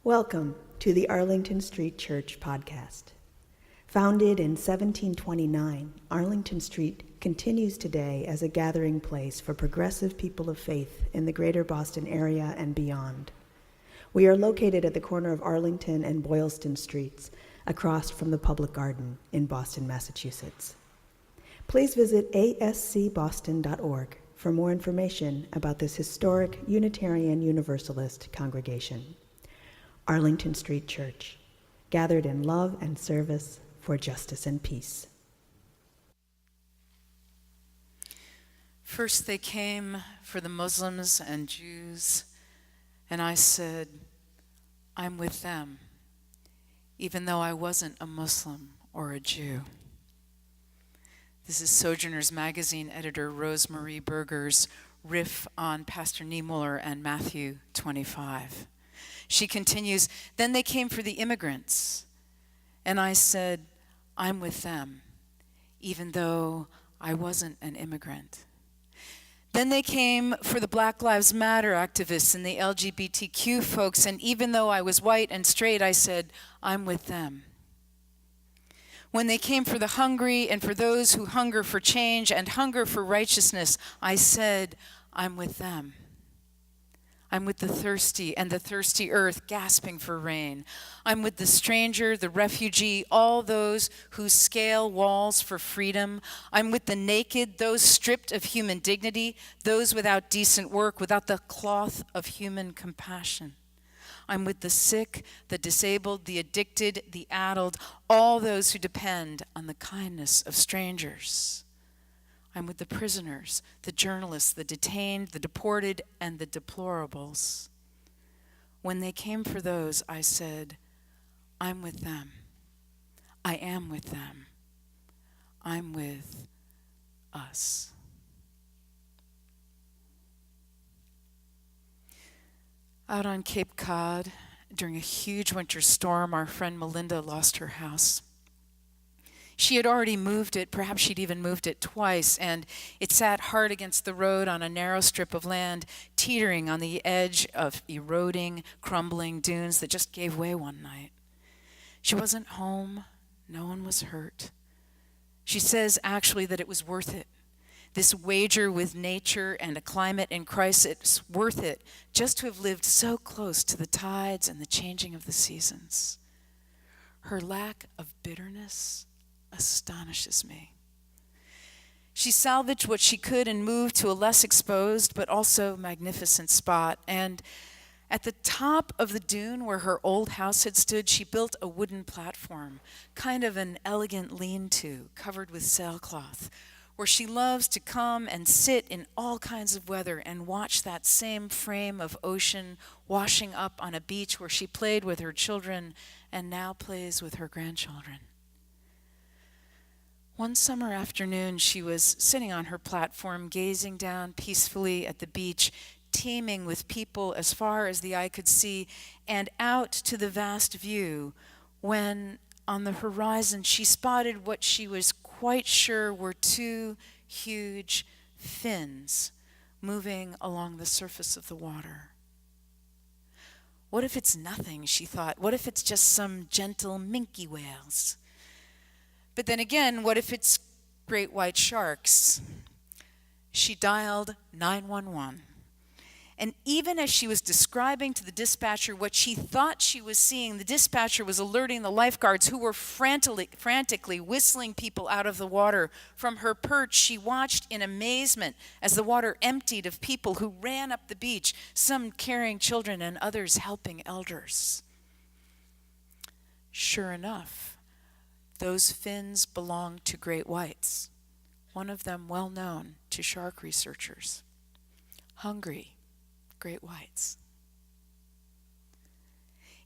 Welcome to the Arlington Street Church podcast. Founded in 1729, Arlington Street continues today as a gathering place for progressive people of faith in the greater Boston area and beyond. We are located at the corner of Arlington and Boylston Streets, across from the Public Garden in Boston, Massachusetts. Please visit ascboston.org for more information about this historic Unitarian Universalist congregation. Arlington Street Church, gathered in love and service for justice and peace. First they came for the Muslims and Jews, and I said, I'm with them, even though I wasn't a Muslim or a Jew. This is Sojourners Magazine editor Rosemarie Berger's riff on Pastor Niemöller and Matthew 25. She continues, then they came for the immigrants, and I said, I'm with them, even though I wasn't an immigrant. Then they came for the Black Lives Matter activists and the LGBTQ folks, and even though I was white and straight, I said, I'm with them. When they came for the hungry and for those who hunger for change and hunger for righteousness, I said, I'm with them. I'm with the thirsty and the thirsty earth gasping for rain. I'm with the stranger, the refugee, all those who scale walls for freedom. I'm with the naked, those stripped of human dignity, those without decent work, without the cloth of human compassion. I'm with the sick, the disabled, the addicted, the addled, all those who depend on the kindness of strangers. I'm with the prisoners, the journalists, the detained, the deported, and the deplorables. When they came for those, I said, I'm with them. I am with them. I'm with us. Out on Cape Cod, during a huge winter storm, our friend Melinda lost her house. She had already moved it, perhaps she'd even moved it twice, and it sat hard against the road on a narrow strip of land, teetering on the edge of eroding, crumbling dunes that just gave way one night. She wasn't home. No one was hurt. She says, actually, that it was worth it. This wager with nature and a climate in crisis, worth it, just to have lived so close to the tides and the changing of the seasons. Her lack of bitterness astonishes me. She salvaged what she could and moved to a less exposed but also magnificent spot. And at the top of the dune where her old house had stood, she built a wooden platform, kind of an elegant lean-to covered with sailcloth, where she loves to come and sit in all kinds of weather and watch that same frame of ocean washing up on a beach where she played with her children and now plays with her grandchildren. One summer afternoon, she was sitting on her platform, gazing down peacefully at the beach, teeming with people as far as the eye could see, and out to the vast view, when on the horizon she spotted what she was quite sure were two huge fins moving along the surface of the water. What if it's nothing, she thought? What if it's just some gentle minke whales? But then again, what if it's great white sharks? She dialed 911. And even as she was describing to the dispatcher what she thought she was seeing, the dispatcher was alerting the lifeguards who were frantically whistling people out of the water. From her perch, she watched in amazement as the water emptied of people who ran up the beach, some carrying children and others helping elders. Sure enough, those fins belonged to great whites, one of them well known to shark researchers. Hungry great whites.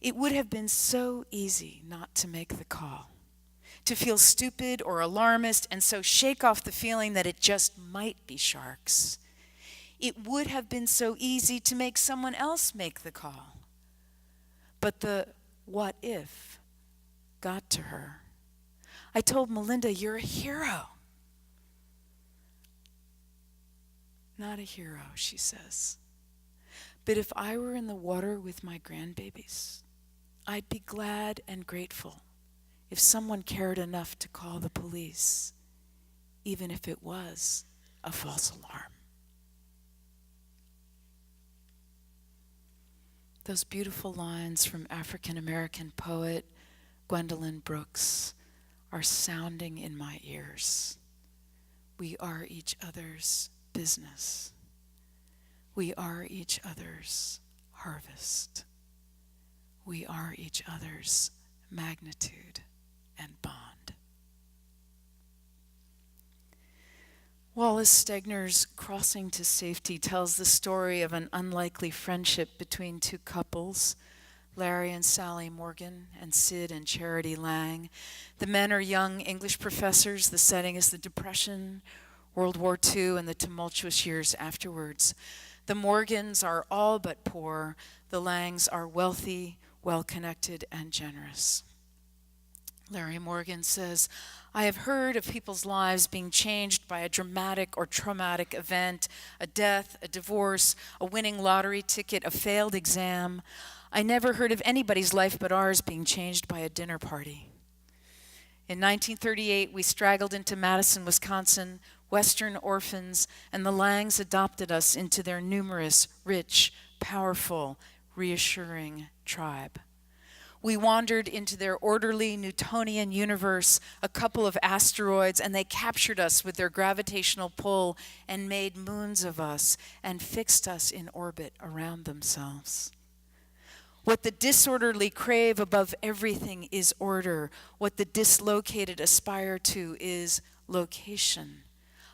It would have been so easy not to make the call, to feel stupid or alarmist and so shake off the feeling that it just might be sharks. It would have been so easy to make someone else make the call. But the what if got to her. I told Melinda, you're a hero. Not a hero, she says. But if I were in the water with my grandbabies, I'd be glad and grateful if someone cared enough to call the police, even if it was a false alarm. Those beautiful lines from African-American poet Gwendolyn Brooks are sounding in my ears. We are each other's business. We are each other's harvest. We are each other's magnitude and bond. Wallace Stegner's Crossing to Safety tells the story of an unlikely friendship between two couples, Larry and Sally Morgan, and Sid and Charity Lang. The men are young English professors. The setting is the Depression, World War II, and the tumultuous years afterwards. The Morgans are all but poor. The Langs are wealthy, well-connected, and generous. Larry Morgan says, I have heard of people's lives being changed by a dramatic or traumatic event, a death, a divorce, a winning lottery ticket, a failed exam. I never heard of anybody's life but ours being changed by a dinner party. In 1938, we straggled into Madison, Wisconsin, Western orphans, and the Langs adopted us into their numerous, rich, powerful, reassuring tribe. We wandered into their orderly Newtonian universe, a couple of asteroids, and they captured us with their gravitational pull and made moons of us and fixed us in orbit around themselves. What the disorderly crave above everything is order. What the dislocated aspire to is location.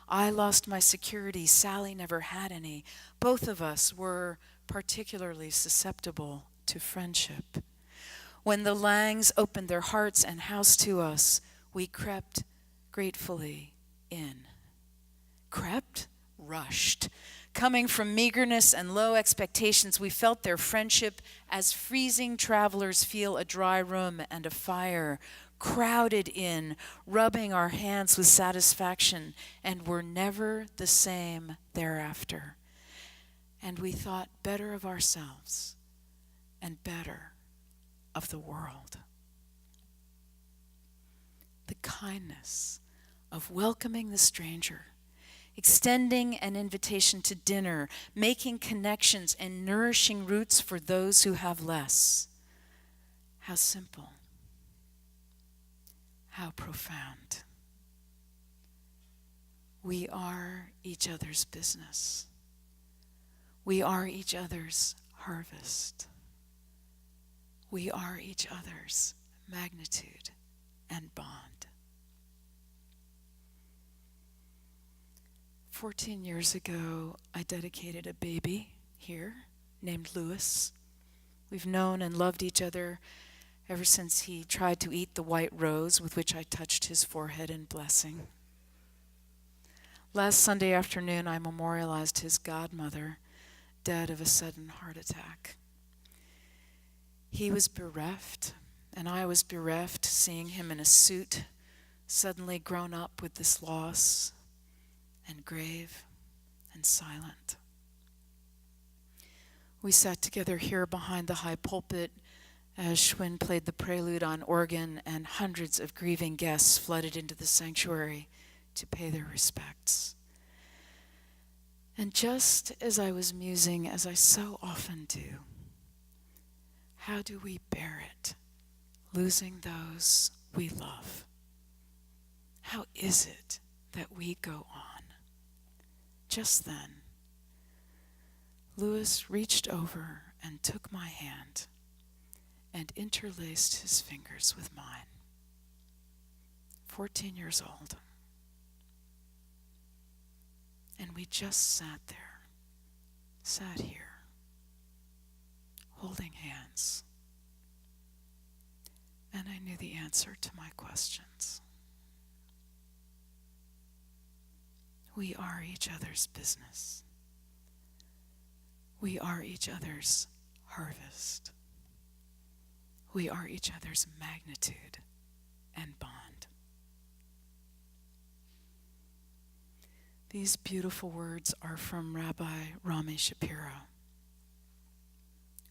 I lost my security. Sally never had any. Both of us were particularly susceptible to friendship. When the Langs opened their hearts and house to us, we crept gratefully in. Crept? Rushed. Coming from meagerness and low expectations, we felt their friendship as freezing travelers feel a dry room and a fire, crowded in, rubbing our hands with satisfaction, and were never the same thereafter. And we thought better of ourselves and better of the world. The kindness of welcoming the stranger, extending an invitation to dinner, making connections and nourishing roots for those who have less. How simple. How profound. We are each other's business. We are each other's harvest. We are each other's magnitude and bond. 14 years ago, I dedicated a baby here named Louis. We've known and loved each other ever since he tried to eat the white rose with which I touched his forehead in blessing. Last Sunday afternoon, I memorialized his godmother, dead of a sudden heart attack. He was bereft, and I was bereft, seeing him in a suit, suddenly grown up with this loss, and grave and silent. We sat together here behind the high pulpit as Schwinn played the prelude on organ, and hundreds of grieving guests flooded into the sanctuary to pay their respects. And just as I was musing, as I so often do, how do we bear it, losing those we love? How is it that we go on? Just then, Louis reached over and took my hand and interlaced his fingers with mine. 14 years old. And we just sat here, holding hands. And I knew the answer to my questions. We are each other's business. We are each other's harvest. We are each other's magnitude and bond. These beautiful words are from Rabbi Rami Shapiro.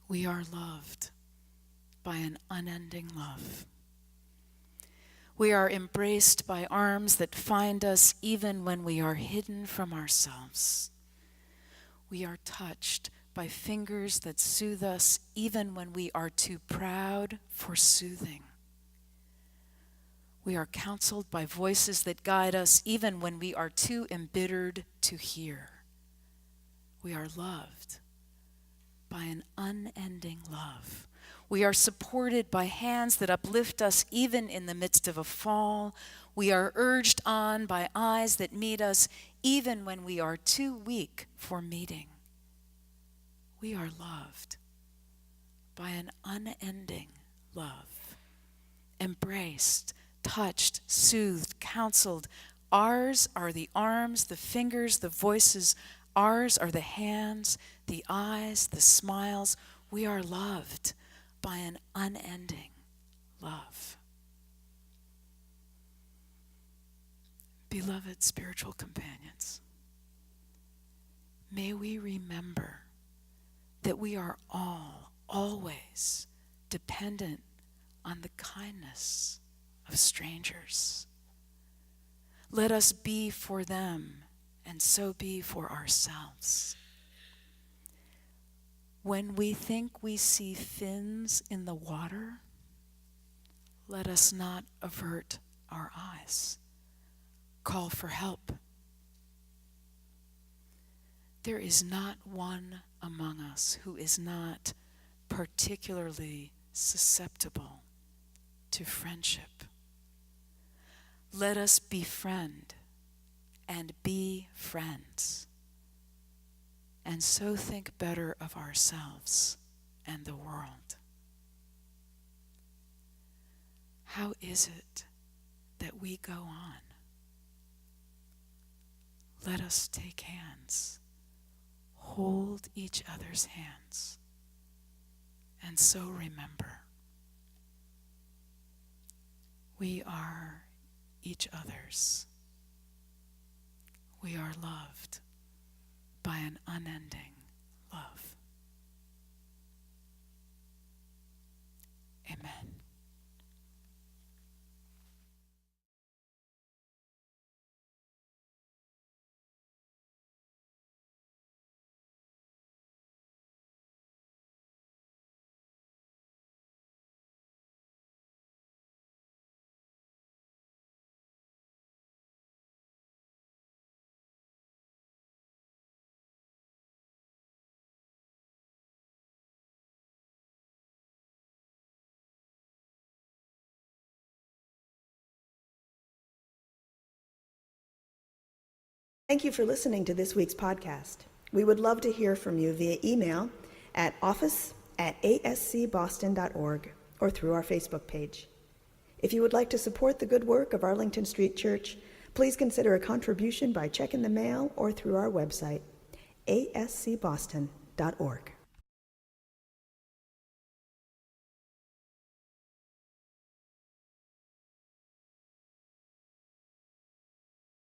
We are loved by an unending love. We are embraced by arms that find us even when we are hidden from ourselves. We are touched by fingers that soothe us even when we are too proud for soothing. We are counseled by voices that guide us even when we are too embittered to hear. We are loved by an unending love. We are supported by hands that uplift us even in the midst of a fall. We are urged on by eyes that meet us even when we are too weak for meeting. We are loved by an unending love. Embraced, touched, soothed, counseled. Ours are the arms, the fingers, the voices. Ours are the hands, the eyes, the smiles. We are loved by an unending love. Beloved spiritual companions, may we remember that we are all, always dependent on the kindness of strangers. Let us be for them and so be for ourselves. When we think we see fins in the water, let us not avert our eyes. Call for help. There is not one among us who is not particularly susceptible to friendship. Let us befriend and be friends, and so think better of ourselves and the world. How is it that we go on? Let us take hands, hold each other's hands, and so remember, we are each other's. We are loved by an unending love. Amen. Thank you for listening to this week's podcast. We would love to hear from you via email at office@ascboston.org or through our Facebook page. If you would like to support the good work of Arlington Street Church, please consider a contribution by check in the mail or through our website, ascboston.org.